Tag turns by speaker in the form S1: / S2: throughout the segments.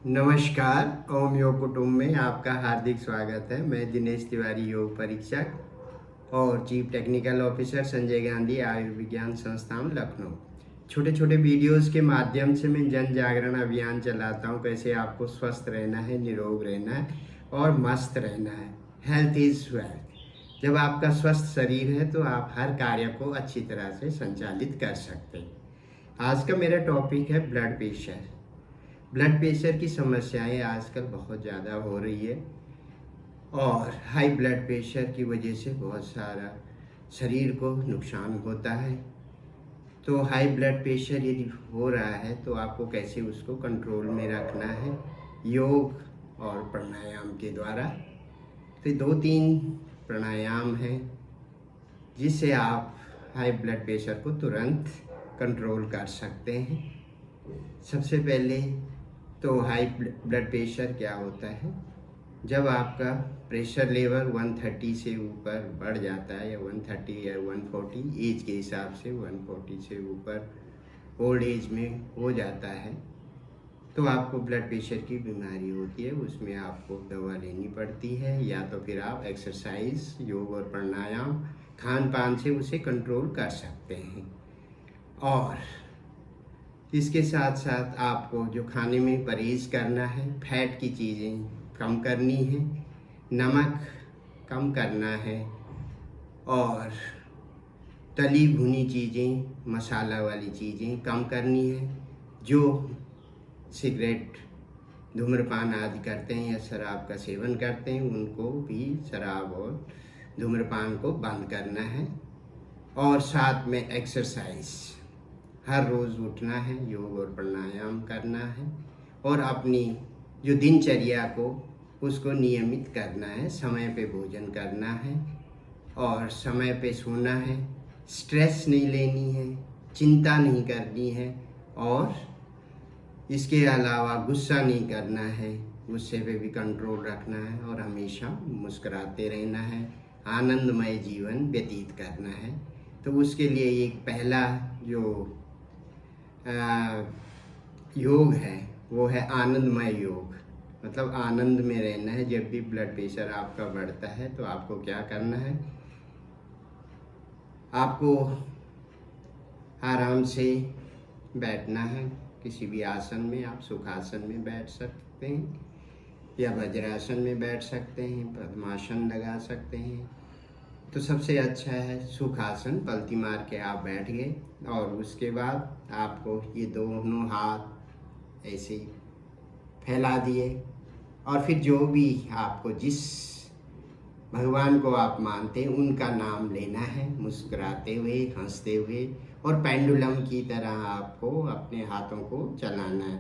S1: नमस्कार। ओम योग कुटुंब में आपका हार्दिक स्वागत है। मैं दिनेश तिवारी, योग परीक्षक और chief technical officer, Sanjay Gandhi आयुर्विज्ञान संस्थान, लखनऊ। छोटे छोटे वीडियोस के माध्यम से मैं जन जागरण अभियान चलाता हूं। कैसे आपको स्वस्थ रहना है, निरोग रहना है और मस्त रहना है। Health is wealth. जब आपका स्वस्थ शरीर है तो आप हर कार्य को अच्छी तरह से संचालित कर सकते हैं। आज का मेरा टॉपिक है ब्लड प्रेशर। ब्लड प्रेशर की समस्याएं आजकल बहुत ज़्यादा हो रही है और हाई ब्लड प्रेशर की वजह से बहुत सारा शरीर को नुकसान होता है। तो हाई ब्लड प्रेशर यदि हो रहा है तो आपको कैसे उसको कंट्रोल में रखना है, योग और प्राणायाम के द्वारा। तो 2-3 प्राणायाम हैं जिससे आप हाई ब्लड प्रेशर को तुरंत कंट्रोल कर सकते हैं। सबसे पहले तो हाई ब्लड प्रेशर क्या होता है? जब आपका प्रेशर लेवल 130 से ऊपर बढ़ जाता है, या 130 या 140 एज के हिसाब से 140 से ऊपर ओल्ड एज में हो जाता है, तो आपको ब्लड प्रेशर की बीमारी होती है। उसमें आपको दवा लेनी पड़ती है, या तो फिर आप एक्सरसाइज, योग और प्राणायाम, खान पान से उसे कंट्रोल कर सकते हैं। और इसके साथ साथ आपको जो खाने में परहेज़ करना है, फैट की चीज़ें कम करनी है, नमक कम करना है और तली भुनी चीज़ें, मसाला वाली चीज़ें कम करनी है। जो सिगरेट, धूम्रपान आदि करते हैं या शराब का सेवन करते हैं, उनको भी शराब और धूम्रपान को बंद करना है। और साथ में एक्सरसाइज, हर रोज़ उठना है, योग और प्राणायाम करना है और अपनी जो दिनचर्या को उसको नियमित करना है। समय पे भोजन करना है और समय पे सोना है। स्ट्रेस नहीं लेनी है, चिंता नहीं करनी है और इसके अलावा गुस्सा नहीं करना है, गुस्से पे भी कंट्रोल रखना है और हमेशा मुस्कुराते रहना है, आनंदमय जीवन व्यतीत करना है। तो उसके लिए एक पहला जो योग है वो है आनंदमय योग। मतलब आनंद में रहना है। जब भी ब्लड प्रेशर आपका बढ़ता है तो आपको क्या करना है? आपको आराम से बैठना है। किसी भी आसन में, आप सुखासन में बैठ सकते हैं या वज्रासन में बैठ सकते हैं, पद्मासन लगा सकते हैं। तो सबसे अच्छा है सुखासन, पलथी मार के आप बैठ गए और उसके बाद आपको ये दोनों हाथ ऐसे फैला दिए और फिर जो भी आपको, जिस भगवान को आप मानते हैं, उनका नाम लेना है, मुस्कुराते हुए, हंसते हुए और पेंडुलम की तरह आपको अपने हाथों को चलाना है।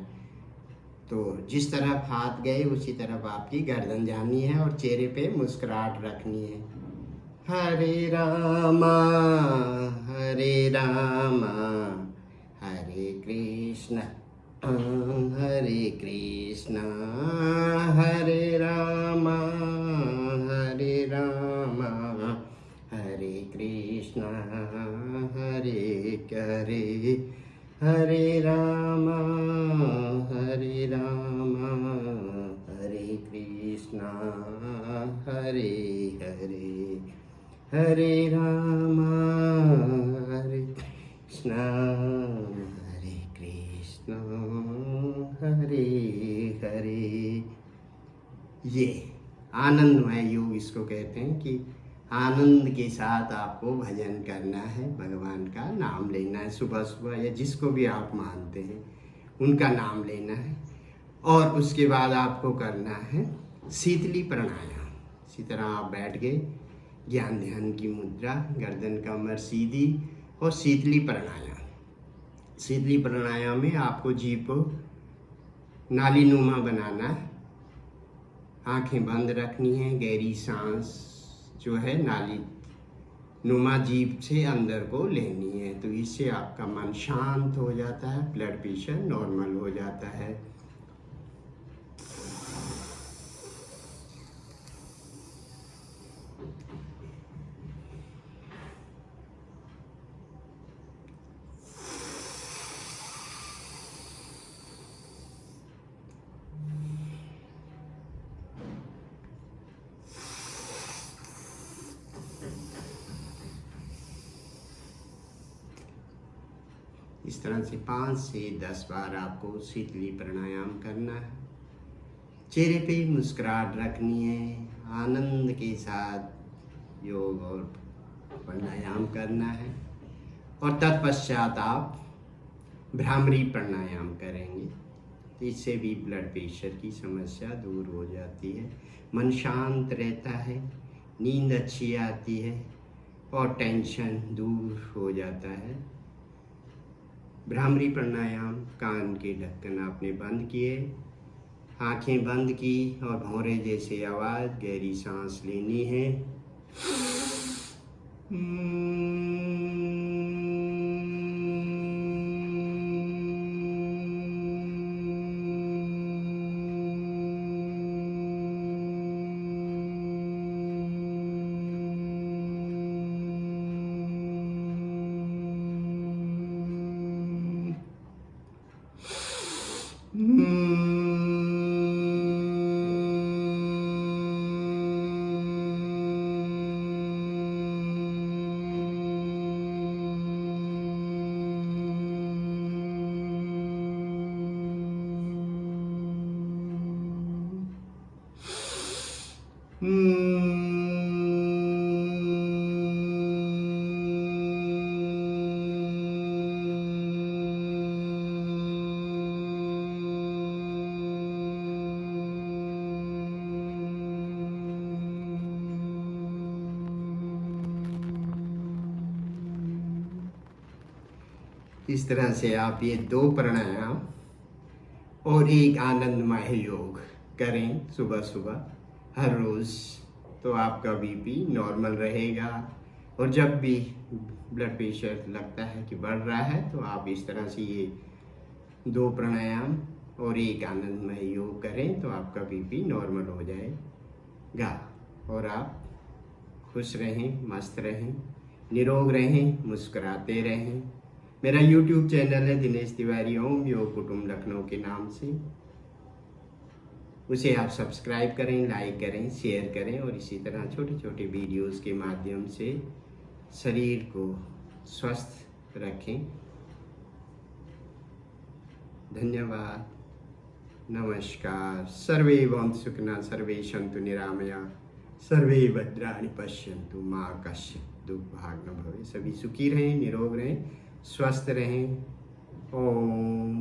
S1: तो जिस तरफ हाथ गए उसी तरफ आपकी गर्दन जानी है और चेहरे पे मुस्कुराहट रखनी है। हरे रामा हरे कृष्ण हरे कृष्ण, हरे रामा हरे कृष्ण हरे हरे, हरे रामा हरे कृष्ण हरे हरे, हरे रामा हरे कृष्ण हरे कृष्ण हरे हरे। ये आनंदमय योग इसको कहते हैं कि आनंद के साथ आपको भजन करना है, भगवान का नाम लेना है। सुबह सुबह या जिसको भी आप मानते हैं उनका नाम लेना है और उसके बाद आपको करना है शीतली प्राणायाम। इसी तरह आप बैठ गए, ज्ञान ध्यान की मुद्रा, गर्दन कमर सीधी और शीतली प्राणायाम। शीतली प्राणायाम में आपको जीभ को नालीनुमा बनाना है, आंखें बंद रखनी है, गहरी सांस जो है नाली नुमा जीभ से अंदर को लेनी है। तो इससे आपका मन शांत हो जाता है, ब्लड प्रेशर नॉर्मल हो जाता है। इस तरह से 5 से 10 बार आपको शीतली प्राणायाम करना है। चेहरे पे मुस्कुराहट रखनी है, आनंद के साथ योग और प्राणायाम करना है। और तत्पश्चात आप भ्रामरी प्राणायाम करेंगे। इससे भी ब्लड प्रेशर की समस्या दूर हो जाती है, मन शांत रहता है, नींद अच्छी आती है और टेंशन दूर हो जाता है। भ्रामरी प्राणायाम, कान के ढक्कन आपने बंद किए, आंखें बंद की और भौरे जैसे आवाज़, गहरी सांस लेनी है। इस तरह से आप ये 2 प्राणायाम और एक आनंदमय योग करें सुबह सुबह हर रोज़, तो आपका बीपी नॉर्मल रहेगा। और जब भी ब्लड प्रेशर लगता है कि बढ़ रहा है, तो आप इस तरह से ये 2 प्राणायाम और एक आनंदमय योग करें तो आपका बीपी नॉर्मल हो जाएगा और आप खुश रहें, मस्त रहें, निरोग रहें, मुस्कुराते रहें। मेरा YouTube चैनल है दिनेश तिवारी ओम योग कुटुंब लखनऊ के नाम से। उसे आप सब्सक्राइब करें, लाइक करें, शेयर करें और इसी तरह छोटे छोटे वीडियोस के माध्यम से शरीर को स्वस्थ रखें। धन्यवाद, नमस्कार। सर्वे भवन्तु सुखिनः, सर्वे सन्तु निरामया, सर्वे भद्राणि पश्यन्तु मा कश्चित् दुःखभाग् न भवेत्। सभी सुखी रहें, निरोग रहें, स्वस्थ रहें। ओम।